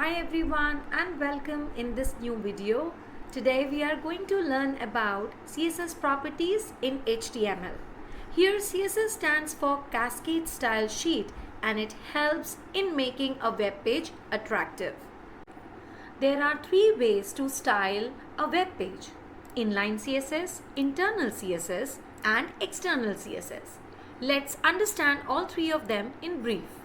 Hi everyone and welcome in this new video. Today we are going to learn about CSS properties in HTML. Here CSS stands for Cascade Style Sheet and it helps in making a web page attractive. There are three ways to style a web page: inline CSS, internal CSS and external CSS. Let's understand all three of them in brief.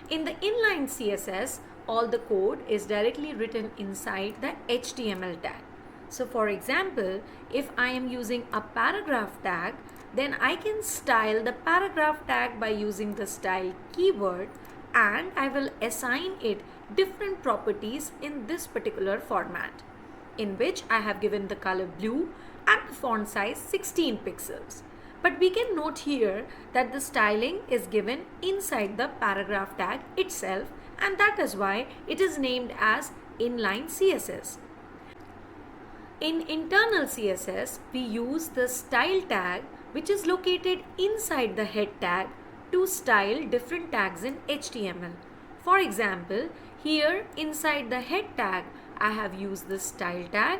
In the inline CSS, all the code is directly written inside the HTML tag. So for example, if I am using a paragraph tag, then I can style the paragraph tag by using the style keyword, and I will assign it different properties in this particular format, in which I have given the color blue and the font size 16 pixels. But we can note here that the styling is given inside the paragraph tag itself, and that is why it is named as inline CSS. In internal CSS, we use the style tag, which is located inside the head tag, to style different tags in HTML. For example, here inside the head tag, I have used the style tag,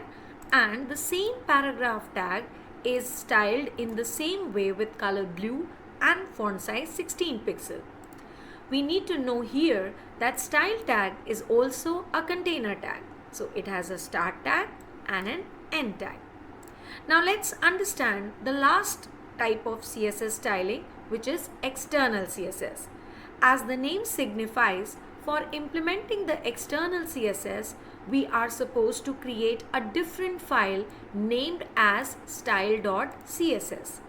and the same paragraph tag is styled in the same way with color blue and font size 16 pixel. We need to know here that style tag is also a container tag. So it has a start tag and an end tag. Now let's understand the last type of CSS styling, which is external CSS. As the name signifies, for implementing the external CSS, we are supposed to create a different file named as style.css.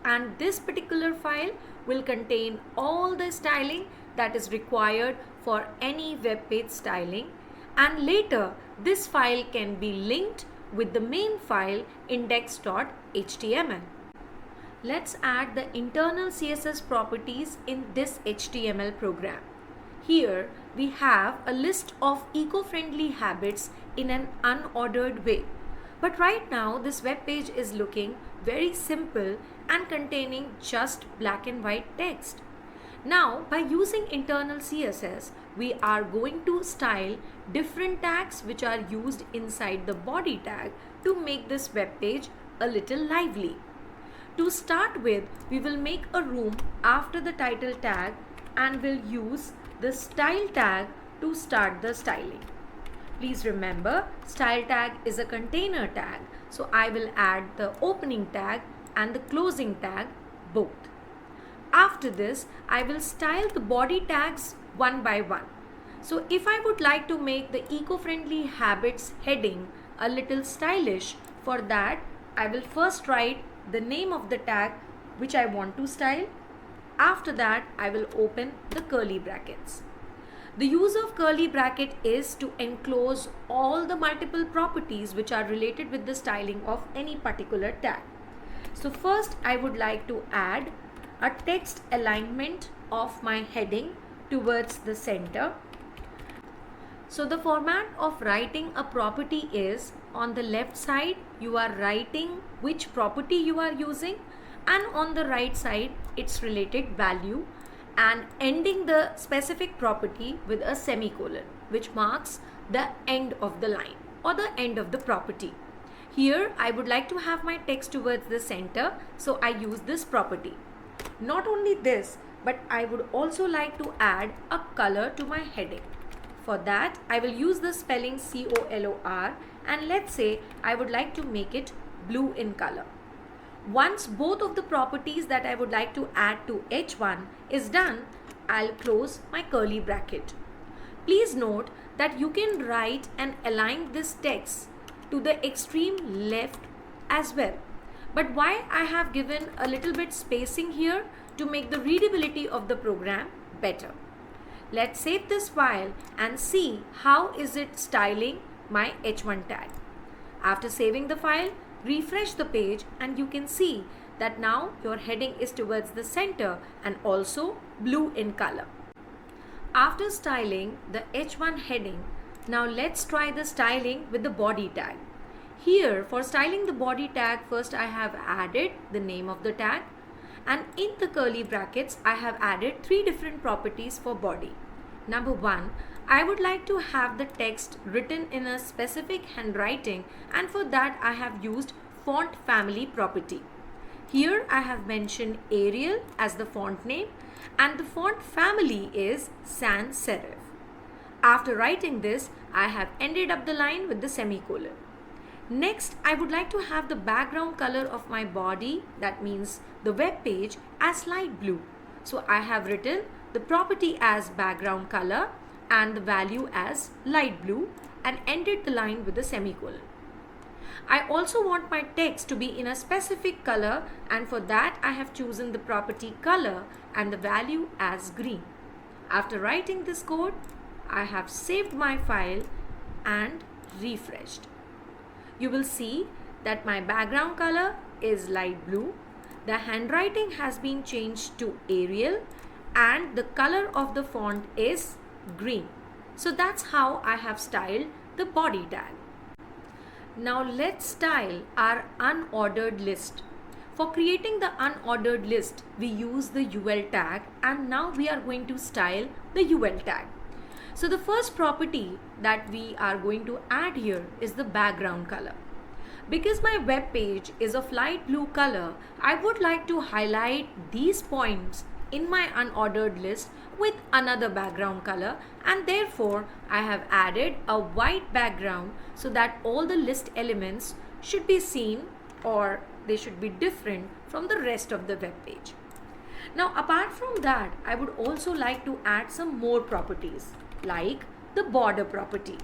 And this particular file will contain all the styling that is required for any web page styling, and later this file can be linked with the main file index.html. Let's add the internal CSS properties in this HTML program. Here we have a list of eco-friendly habits in an unordered way. But right now this web page is looking very simple and containing just black and white text. Now by using internal CSS, we are going to style different tags which are used inside the body tag to make this web page a little lively. To start with, we will make a room after the title tag and will use the style tag to start the styling. Please remember, style tag is a container tag, so I will add the opening tag and the closing tag both. After this, I will style the body tags one by one. So if I would like to make the eco-friendly habits heading a little stylish, for that I will first write the name of the tag which I want to style. After that, I will open the curly brackets. The use of curly bracket is to enclose all the multiple properties which are related with the styling of any particular tag. So first, I would like to add a text alignment of my heading towards the center. So the format of writing a property is, on the left side you are writing which property you are using, and on the right side its related value, and ending the specific property with a semicolon, which marks the end of the line or the end of the property. Here I would like to have my text towards the center, so I use this property. Not only this, but I would also like to add a color to my heading. For that, I will use the spelling COLOR, and let's say I would like to make it blue in color. Once both of the properties that I would like to add to H1 is done, I'll close my curly bracket. Please note that you can write and align this text to the extreme left as well. But why I have given a little bit spacing here? To make the readability of the program better. Let's save this file and see how is it styling my H1 tag. After saving the file, refresh the page and you can see that now your heading is towards the center and also blue in color. After styling the H1 heading, now let's try the styling with the body tag. Here for styling the body tag, first I have added the name of the tag, and in the curly brackets I have added three different properties for body. Number one, I would like to have the text written in a specific handwriting, and for that I have used font family property. Here I have mentioned Arial as the font name and the font family is sans serif. After writing this, I have ended up the line with the semicolon. Next, I would like to have the background color of my body, that means the web page, as light blue. So I have written the property as background color and the value as light blue and ended the line with a semicolon. I also want my text to be in a specific color, and for that I have chosen the property color and the value as green. After writing this code, I have saved my file and refreshed. You will see that my background color is light blue, the handwriting has been changed to Arial, and the color of the font is green. So that's how I have styled the body tag. Now let's style our unordered list. For creating the unordered list, we use the UL tag, and now we are going to style the UL tag. So the first property that we are going to add here is the background color. Because my web page is of light blue color, I would like to highlight these points in my unordered list with another background color, and therefore I have added a white background so that all the list elements should be seen or they should be different from the rest of the web page. Now apart from that, I would also like to add some more properties like the border property.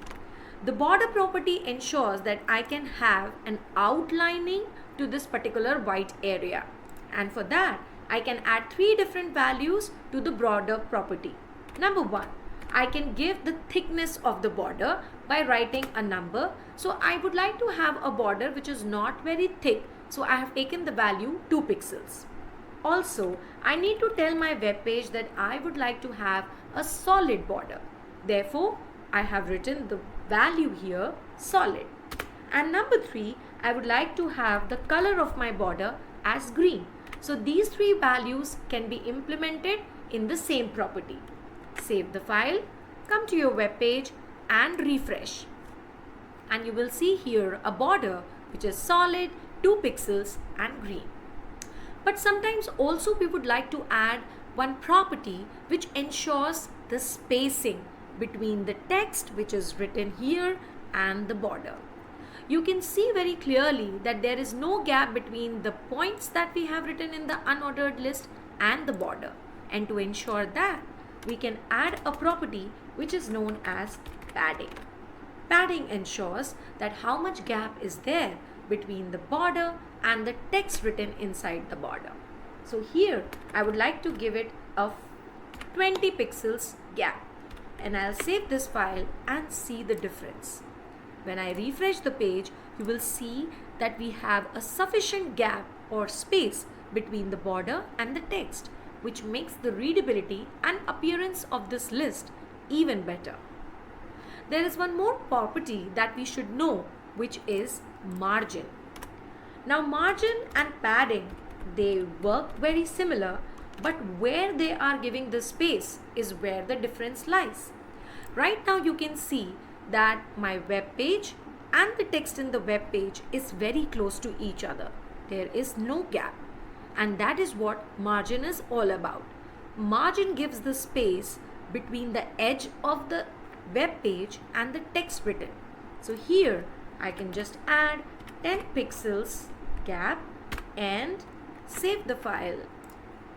The border property ensures that I can have an outlining to this particular white area, and for that I can add 3 different values to the border property. Number 1, I can give the thickness of the border by writing a number. So I would like to have a border which is not very thick, so I have taken the value 2 pixels. Also, I need to tell my web page that I would like to have a solid border. Therefore, I have written the value here solid. And number 3, I would like to have the color of my border as green. So these 3 values can be implemented in the same property. Save the file, come to your web page and refresh. And you will see here a border which is solid, 2 pixels and green. But sometimes also we would like to add one property which ensures the spacing between the text which is written here and the border. You can see very clearly that there is no gap between the points that we have written in the unordered list and the border. And to ensure that, we can add a property which is known as padding. Padding ensures that how much gap is there between the border and the text written inside the border. So here I would like to give it a 20 pixels gap, and I'll save this file and see the difference. When I refresh the page, you will see that we have a sufficient gap or space between the border and the text, which makes the readability and appearance of this list even better. There is one more property that we should know, which is margin. Now margin and padding, they work very similar, but where they are giving the space is where the difference lies. Right now you can see that my web page and the text in the web page is very close to each other. There is no gap, and that is what margin is all about. Margin gives the space between the edge of the web page and the text written. So here I can just add 10 pixels gap and save the file,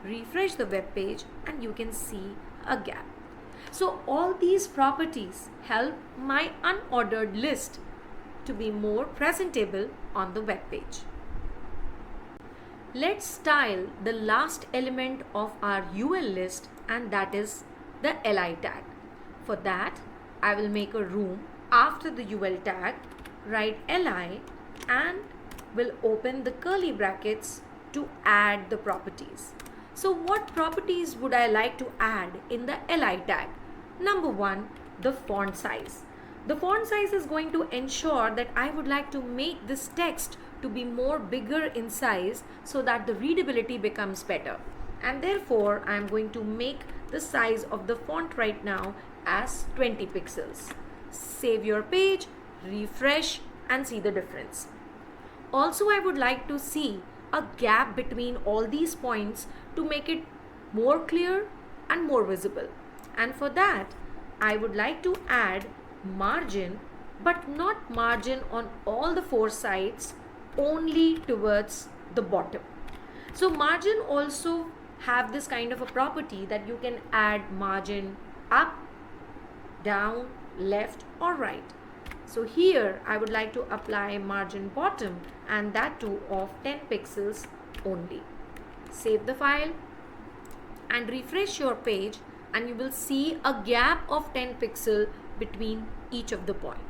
refresh the web page, and you can see a gap. So all these properties help my unordered list to be more presentable on the web page. Let's style the last element of our UL list, and that is the li tag. For that, I will make a room after the UL tag, write li, and will open the curly brackets to add the properties. So what properties would I like to add in the li tag? Number 1, the font size. The font size is going to ensure that I would like to make this text to be more bigger in size so that the readability becomes better. And therefore, I am going to make the size of the font right now as 20 pixels. Save your page, refresh and see the difference. Also, I would like to see a gap between all these points to make it more clear and more visible. And for that, I would like to add margin, but not margin on all the 4 sides, only towards the bottom. So margin also have this kind of a property that you can add margin up, down, left or right. So here I would like to apply margin bottom, and that too of 10 pixels only. Save the file and refresh your page, and you will see a gap of 10 pixel between each of the points.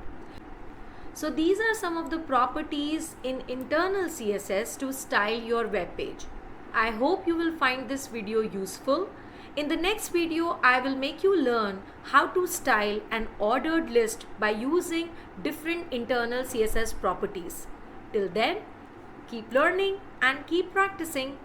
So these are some of the properties in internal CSS to style your web page. I hope you will find this video useful. In the next video, I will make you learn how to style an ordered list by using different internal CSS properties. Till then, keep learning and keep practicing.